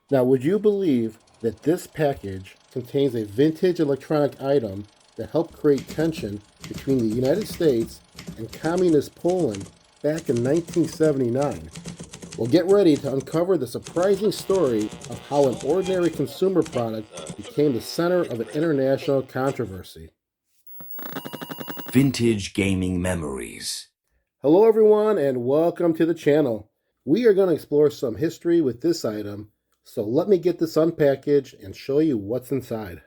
Now, would you believe that this package contains a vintage electronic item that helped create tension between the United States and Communist Poland back in 1979? Well, get ready to uncover the surprising story of how an ordinary consumer product became the center of an international controversy. Vintage Gaming Memories. Hello, everyone, and welcome to the channel. We are going to explore some history with this item, so let me get this unpackaged and show you what's inside.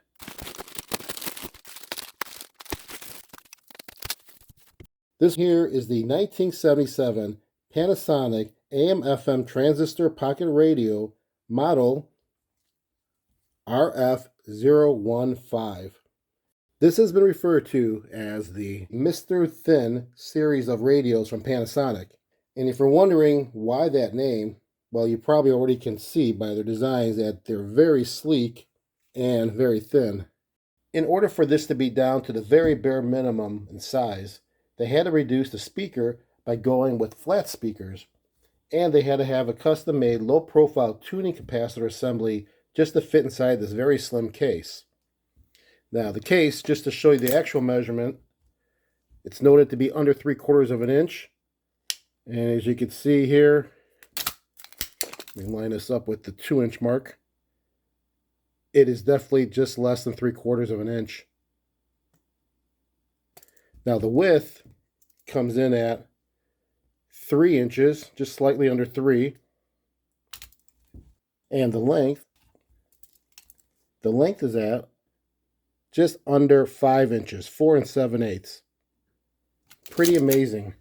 This here is the 1977 Panasonic AM/FM transistor pocket radio model RF-015. This has been referred to as the Mr. Thin series of radios from Panasonic. And if you're wondering why that name, well, you probably already can see by their designs that they're very sleek and very thin. In order for this to be down to the very bare minimum in size, they had to reduce the speaker by going with flat speakers. And they had to have a custom-made low-profile tuning capacitor assembly just to fit inside this very slim case. Now, the case, just to show you the actual measurement, it's noted to be under 3/4 of an inch. And as you can see here, let me line this up with the 2-inch mark. It is definitely just less than 3/4 of an inch. Now, the width comes in at 3 inches, just slightly under 3. And the length is at just under 5 inches, 4 7/8. Pretty amazing.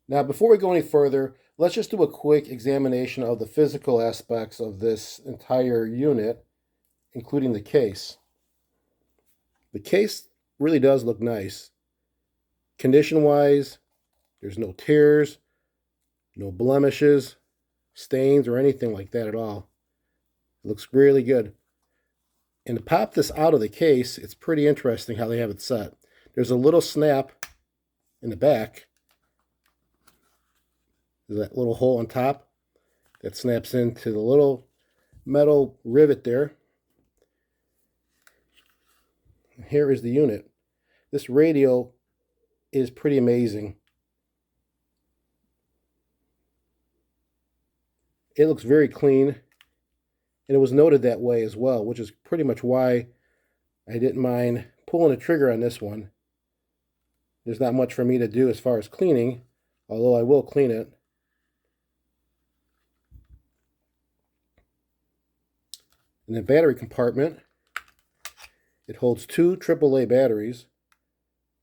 Now, before we go any further, let's just do a quick examination of the physical aspects of this entire unit, including the case. The case really does look nice. Condition-wise, there's no tears, no blemishes, stains, or anything like that at all. It looks really good. And to pop this out of the case, it's pretty interesting how they have it set. There's a little snap in the back. There's that little hole on top that snaps into the little metal rivet there. And here is the unit. This radio is pretty amazing. It looks very clean. And it was noted that way as well, which is pretty much why I didn't mind pulling the trigger on this one. There's not much for me to do as far as cleaning, although I will clean it. In the battery compartment, it holds 2 AAA batteries.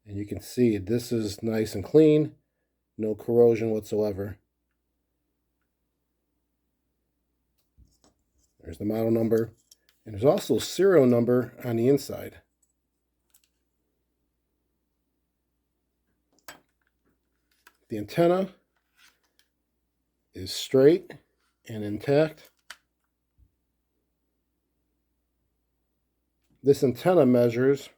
And you can see this is nice and clean, no corrosion whatsoever. There's the model number, and there's also a serial number on the inside. The antenna is straight and intact. This antenna measures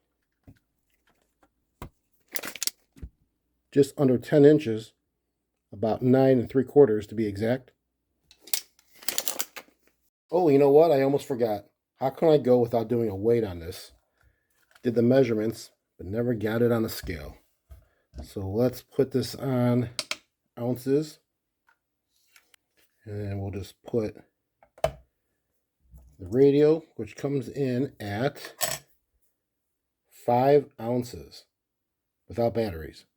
just under 10 inches, about 9 3/4 to be exact. Oh, you know what? I almost forgot. How can I go without doing a weight on this? Did the measurements, but never got it on the scale. So let's put this on ounces. And we'll just put the radio, which comes in at 5 ounces without batteries.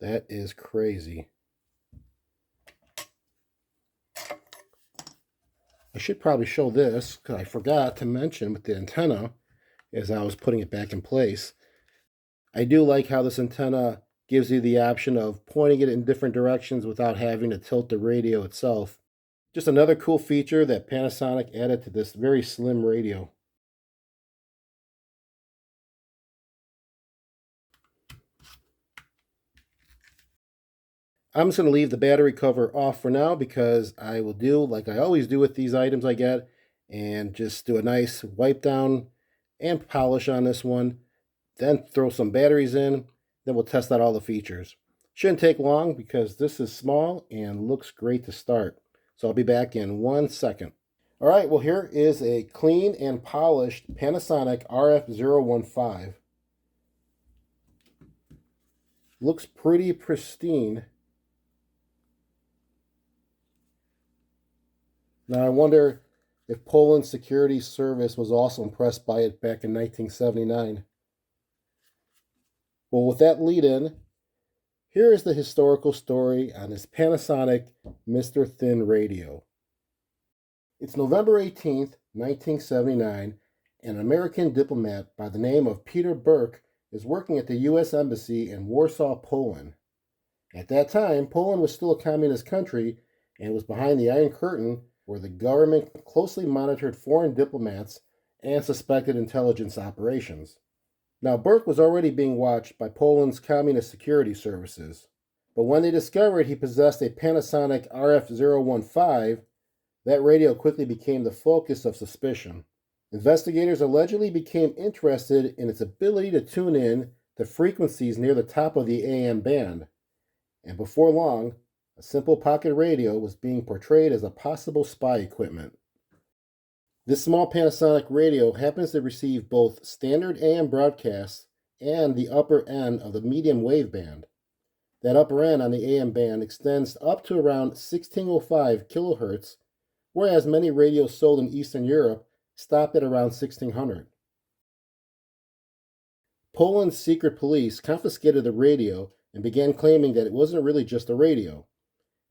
That is crazy. I should probably show this because I forgot to mention with the antenna as I was putting it back in place. I do like how this antenna gives you the option of pointing it in different directions without having to tilt the radio itself. Just another cool feature that Panasonic added to this very slim radio. I'm just going to leave the battery cover off for now because I will do like I always do with these items I get and just do a nice wipe down and polish on this one. Then throw some batteries in. Then we'll test out all the features. Shouldn't take long because this is small and looks great to start. So I'll be back in 1 second. All right, well, here is a clean and polished Panasonic RF-015. Looks pretty pristine. Now, I wonder if Poland's security service was also impressed by it back in 1979. Well, with that lead in, here is the historical story on this Panasonic Mr. Thin radio. It's November 18th, 1979, and an American diplomat by the name of Peter Burke is working at the U.S. Embassy in Warsaw, Poland. At that time, Poland was still a communist country and was behind the Iron Curtain, where the government closely monitored foreign diplomats and suspected intelligence operations. Now, Burke was already being watched by Poland's communist security services, but when they discovered he possessed a Panasonic RF-015, that radio quickly became the focus of suspicion. Investigators allegedly became interested in its ability to tune in to frequencies near the top of the AM band, and before long, a simple pocket radio was being portrayed as a possible spy equipment. This small Panasonic radio happens to receive both standard AM broadcasts and the upper end of the medium wave band. That upper end on the AM band extends up to around 1605 kilohertz, whereas many radios sold in Eastern Europe stopped at around 1600. Poland's secret police confiscated the radio and began claiming that it wasn't really just a radio.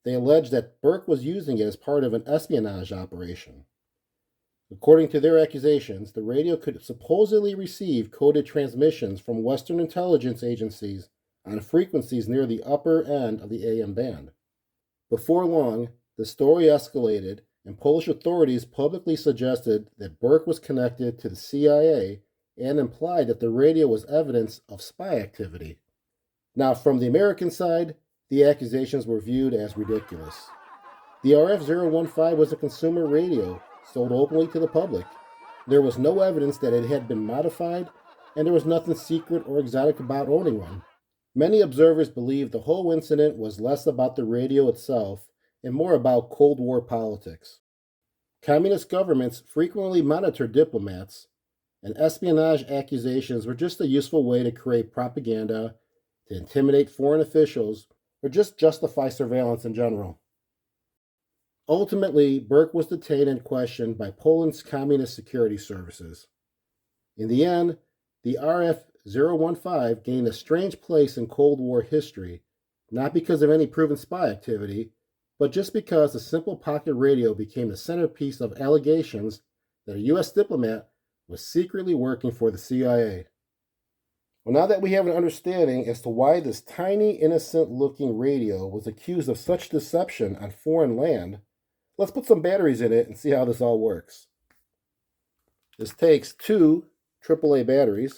They alleged that Burke was using it as part of an espionage operation. According to their accusations, the radio could supposedly receive coded transmissions from Western intelligence agencies on frequencies near the upper end of the AM band. Before long, the story escalated, and Polish authorities publicly suggested that Burke was connected to the CIA and implied that the radio was evidence of spy activity. Now, from the American side, the accusations were viewed as ridiculous. The RF-015 was a consumer radio sold openly to the public. There was no evidence that it had been modified, and there was nothing secret or exotic about owning one. Many observers believe the whole incident was less about the radio itself and more about Cold War politics. Communist governments frequently monitored diplomats, and espionage accusations were just a useful way to create propaganda, to intimidate foreign officials, or just justify surveillance in general. Ultimately, Burke was detained and questioned by Poland's communist security services. In the end, the RF-015 gained a strange place in Cold War history, not because of any proven spy activity, but just because the simple pocket radio became the centerpiece of allegations that a U.S. diplomat was secretly working for the CIA. Well, now that we have an understanding as to why this tiny, innocent-looking radio was accused of such deception on foreign land, let's put some batteries in it and see how this all works. This takes 2 AAA batteries.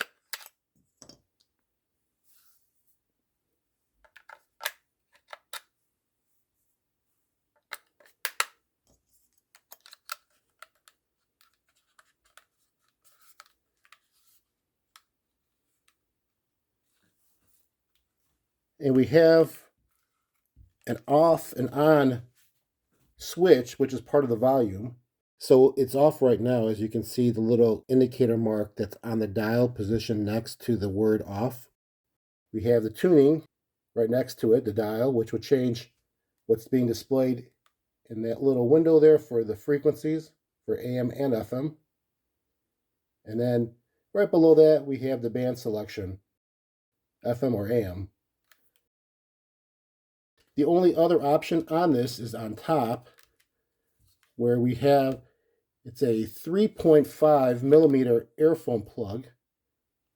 And we have an off and on switch, which is part of the volume. So it's off right now, as you can see the little indicator mark that's on the dial positioned next to the word off. We have the tuning right next to it, the dial, which would change what's being displayed in that little window there for the frequencies for AM and FM. And then right below that, we have the band selection, FM or AM. The only other option on this is on top, where we have, it's a 3.5 millimeter earphone plug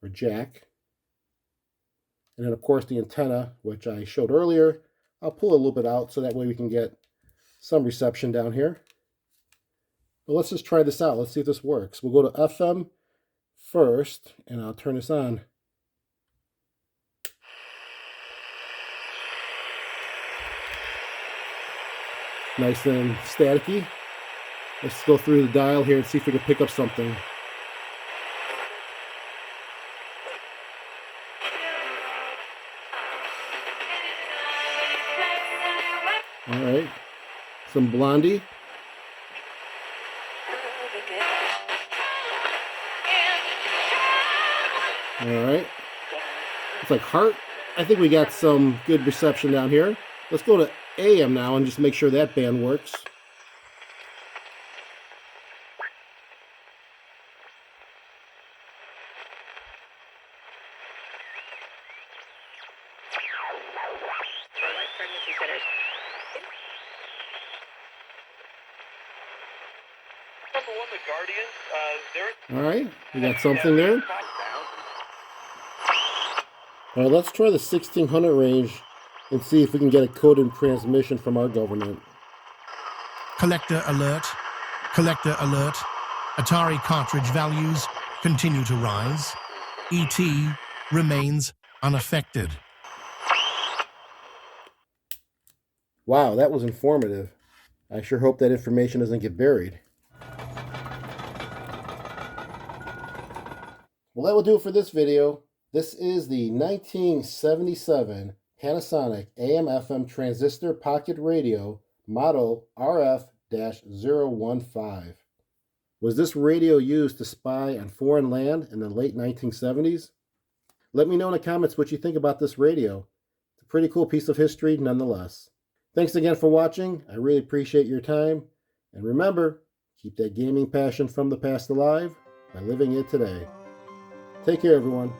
or jack. And then, of course, the antenna, which I showed earlier. I'll pull a little bit out so that way we can get some reception down here. But let's just try this out. Let's see if this works. We'll go to FM first, and I'll turn this on. Nice and staticky. Let's go through the dial here and see if we can pick up something. All right. some Blondie. All right. It's like Heart. I think we got some good reception down here. Let's go to AM now and just make sure that band works. All right, we got something there. All right, let's try the 1600 range and see if we can get a coded transmission from our government. Collector alert. Collector alert. Atari cartridge values continue to rise. ET remains unaffected. Wow, that was informative. I sure hope that information doesn't get buried. Well, that will do it for this video. This is the 1977 Panasonic AM/FM transistor pocket radio model RF-015. Was this radio used to spy on foreign land in the late 1970s? Let me know in the comments what you think about this radio. It's a pretty cool piece of history nonetheless. Thanks again for watching. I really appreciate your time. And remember, keep that gaming passion from the past alive by living it today. Take care, everyone.